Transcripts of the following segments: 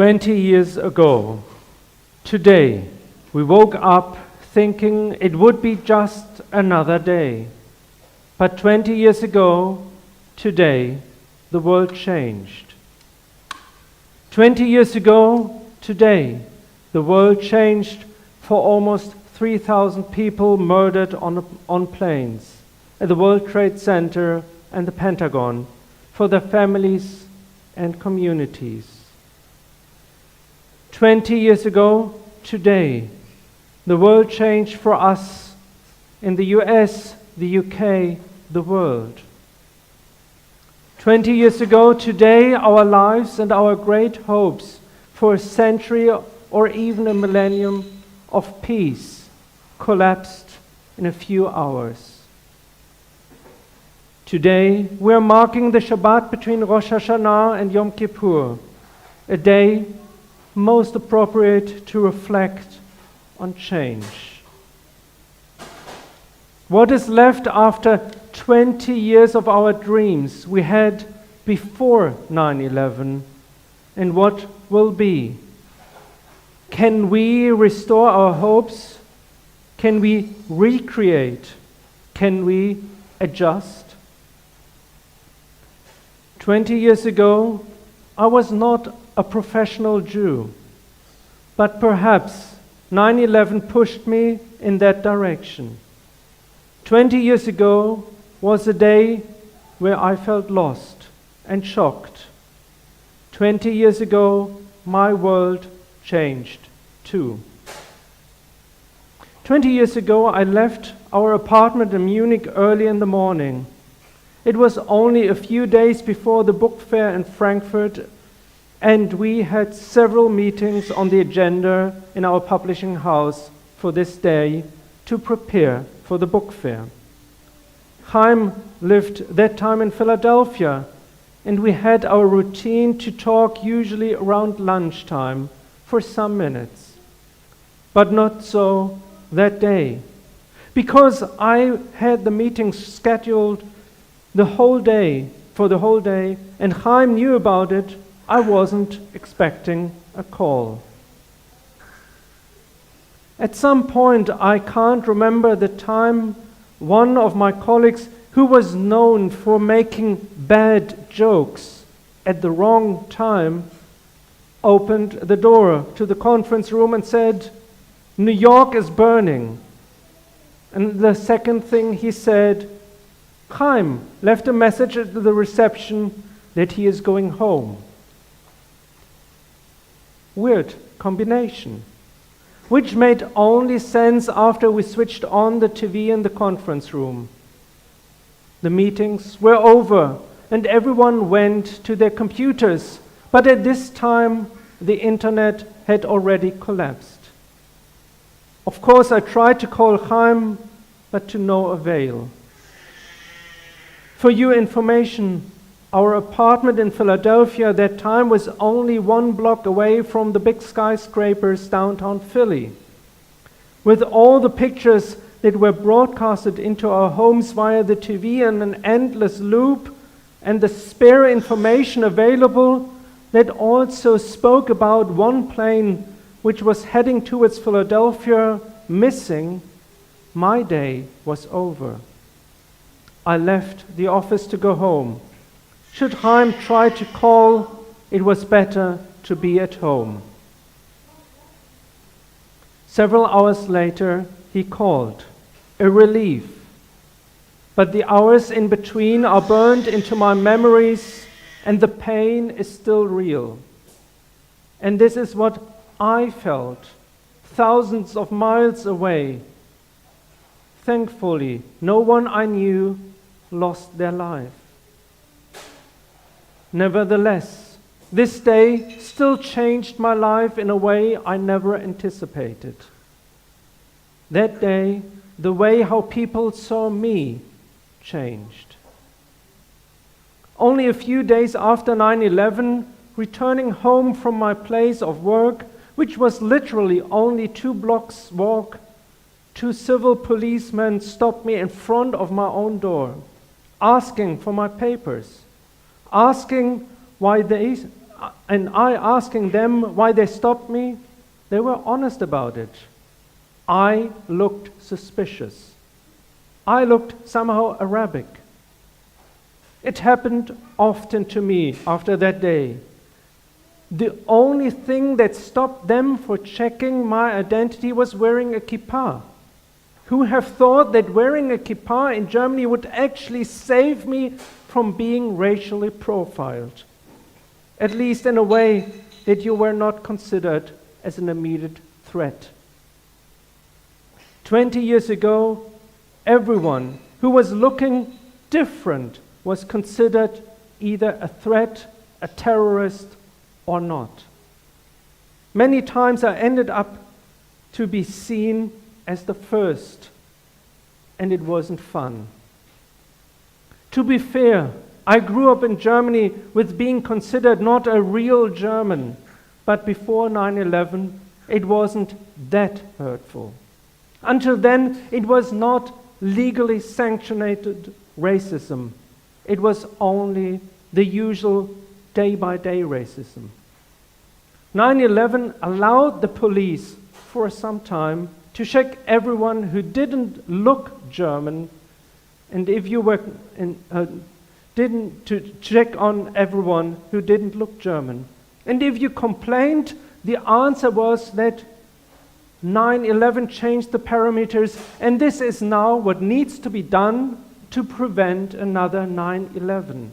20 years ago, today, we woke up thinking it would be just another day. But 20 years ago, today, the world changed. 20 years ago, today, the world changed for almost 3,000 people murdered on planes at the World Trade Center and the Pentagon, for their families and communities. 20 years ago, today, the world changed for us in the US, the UK, the world. 20 years ago, today, our lives and our great hopes for a century or even a millennium of peace collapsed in a few hours. Today, we are marking the Shabbat between Rosh Hashanah and Yom Kippur, a day most appropriate to reflect on change. What is left after 20 years of our dreams we had before 9/11, and what will be? Can we restore our hopes? Can we recreate? Can we adjust? 20 years ago, I was not a professional Jew, but perhaps 9/11 pushed me in that direction. 20 years ago was a day where I felt lost and shocked. 20 years ago, my world changed too. 20 years ago, I left our apartment in Munich early in the morning. It was only a few days before the book fair in Frankfurt, and we had several meetings on the agenda in our publishing house for this day to prepare for the book fair. Chaim lived that time in Philadelphia, and we had our routine to talk usually around lunchtime for some minutes. But not so that day, because I had the meeting scheduled the whole day, and Chaim knew about it. I wasn't expecting a call. At some point, I can't remember the time, one of my colleagues who was known for making bad jokes at the wrong time opened the door to the conference room and said, "New York is burning." And the second thing he said, Chaim left a message at the reception that he is going home. Weird combination, which made only sense after we switched on the TV in the conference room. The meetings were over and everyone went to their computers, but at this time the internet had already collapsed. Of course, I tried to call Chaim, but to no avail. For your information, our apartment in Philadelphia at that time was only 1 block away from the big skyscrapers downtown Philly. With all the pictures that were broadcasted into our homes via the TV in an endless loop, and the spare information available that also spoke about one plane which was heading towards Philadelphia missing, my day was over. I left the office to go home. Should Chaim try to call, it was better to be at home. Several hours later, he called, a relief. But the hours in between are burned into my memories, and the pain is still real. And this is what I felt, thousands of miles away. Thankfully, no one I knew lost their life. Nevertheless, this day still changed my life in a way I never anticipated. That day, the way how people saw me changed. Only a few days after 9/11, returning home from my place of work, which was literally only 2 blocks walk, 2 civil policemen stopped me in front of my own door, asking for my papers, asking why I asking them why they stopped me, they were honest about it. I looked suspicious. I looked somehow Arabic. It happened often to me after that day. The only thing that stopped them for checking my identity was wearing a kippah. Who have thought that wearing a kippah in Germany would actually save me from being racially profiled? At least in a way that you were not considered as an immediate threat. 20 years ago, everyone who was looking different was considered either a threat, a terrorist, or not. Many times I ended up to be seen as the first, and it wasn't fun. To be fair, I grew up in Germany with being considered not a real German, but before 9/11, it wasn't that hurtful. Until then, it was not legally sanctioned racism. It was only the usual day-by-day racism. 9/11 allowed the police for some time to check everyone who didn't look German, and if you were to check on everyone who didn't look German. And if you complained, the answer was that 9/11 changed the parameters, and this is now what needs to be done to prevent another 9/11.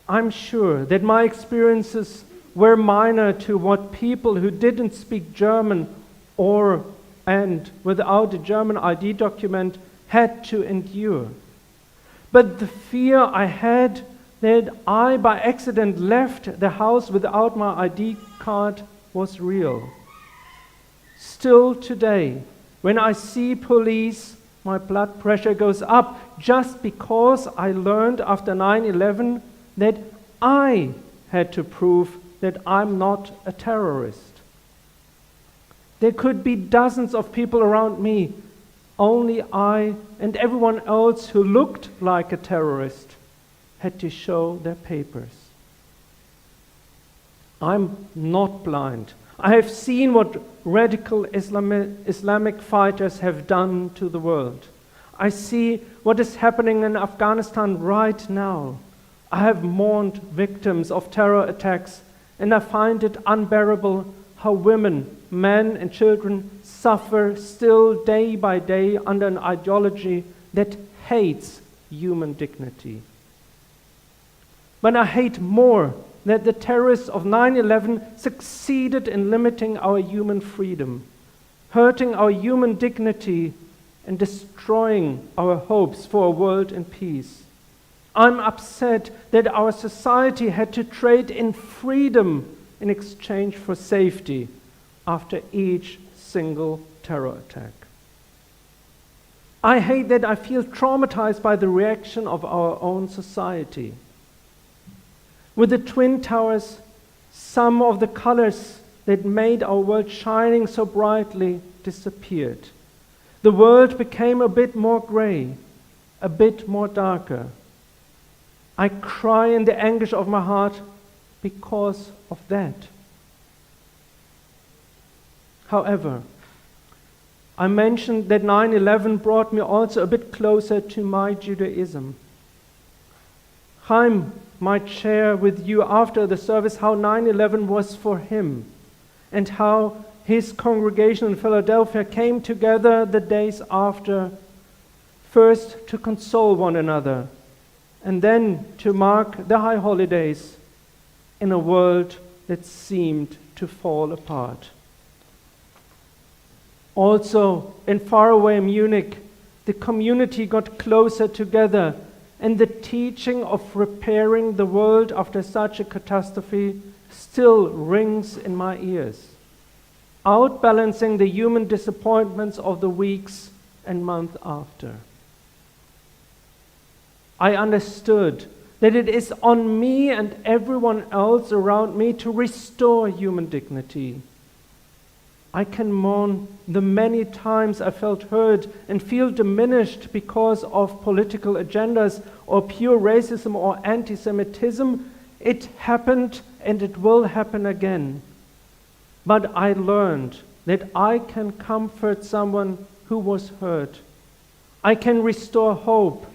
I'm sure that my experiences were minor to what people who didn't speak German and without a German ID document had to endure. But the fear I had that I by accident left the house without my ID card was real. Still today, when I see police, my blood pressure goes up just because I learned after 9/11 that I had to prove that I'm not a terrorist. There could be dozens of people around me. Only I and everyone else who looked like a terrorist had to show their papers. I'm not blind. I have seen what radical Islamic fighters have done to the world. I see what is happening in Afghanistan right now. I have mourned victims of terror attacks, and I find it unbearable how women, men, and children suffer still day by day under an ideology that hates human dignity. But I hate more that the terrorists of 9/11 succeeded in limiting our human freedom, hurting our human dignity, and destroying our hopes for a world in peace. I'm upset that our society had to trade in freedom in exchange for safety after each single terror attack. I hate that I feel traumatized by the reaction of our own society. With the Twin Towers, some of the colors that made our world shining so brightly disappeared. The world became a bit more gray, a bit more darker. I cry in the anguish of my heart because of that. However, I mentioned that 9/11 brought me also a bit closer to my Judaism. Chaim might share with you after the service how 9/11 was for him and how his congregation in Philadelphia came together the days after, first to console one another and then to mark the high holidays in a world that seemed to fall apart. Also, in faraway Munich, the community got closer together, and the teaching of repairing the world after such a catastrophe still rings in my ears, outbalancing the human disappointments of the weeks and months after. I understood that it is on me and everyone else around me to restore human dignity. I can mourn the many times I felt hurt and feel diminished because of political agendas or pure racism or anti-Semitism, It happened and it will happen again. But I learned that I can comfort someone who was hurt. I can restore hope.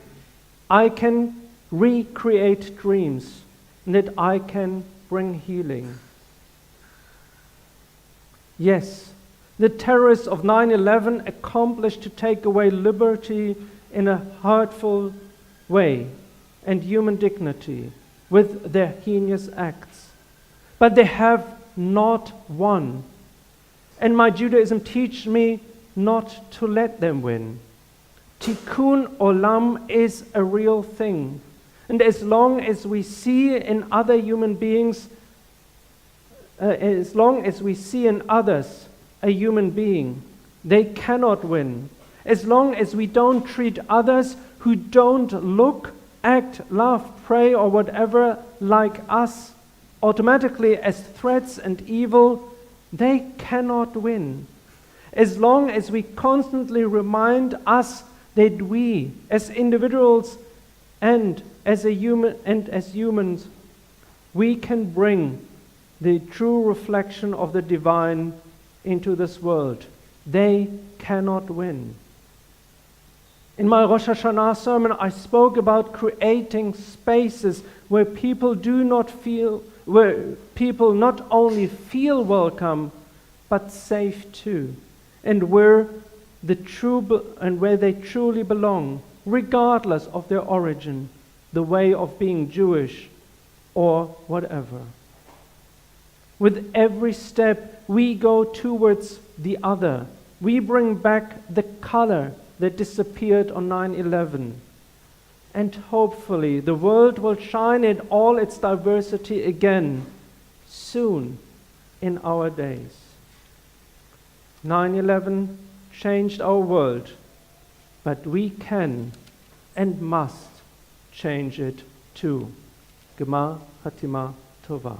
I can recreate dreams. And that I can bring healing. Yes, the terrorists of 9/11 accomplished to take away liberty in a hurtful way and human dignity with their heinous acts. But they have not won. And my Judaism teaches me not to let them win. Tikkun olam is a real thing. And as long as we see in other human beings, as long as we see in others a human being, they cannot win. As long as we don't treat others who don't look, act, love, pray, or whatever like us automatically as threats and evil, they cannot win. As long as we constantly remind us that we, as individuals and as humans, we can bring the true reflection of the divine into this world. They cannot win. In my Rosh Hashanah sermon, I spoke about creating spaces where people not only feel welcome, but safe too, and where they truly belong, regardless of their origin, the way of being Jewish, or whatever. With every step we go towards the other, we bring back the color that disappeared on 9/11. And hopefully the world will shine in all its diversity again, soon in our days. 9/11 changed our world, but we can and must change it too. Gema Hatima Tova.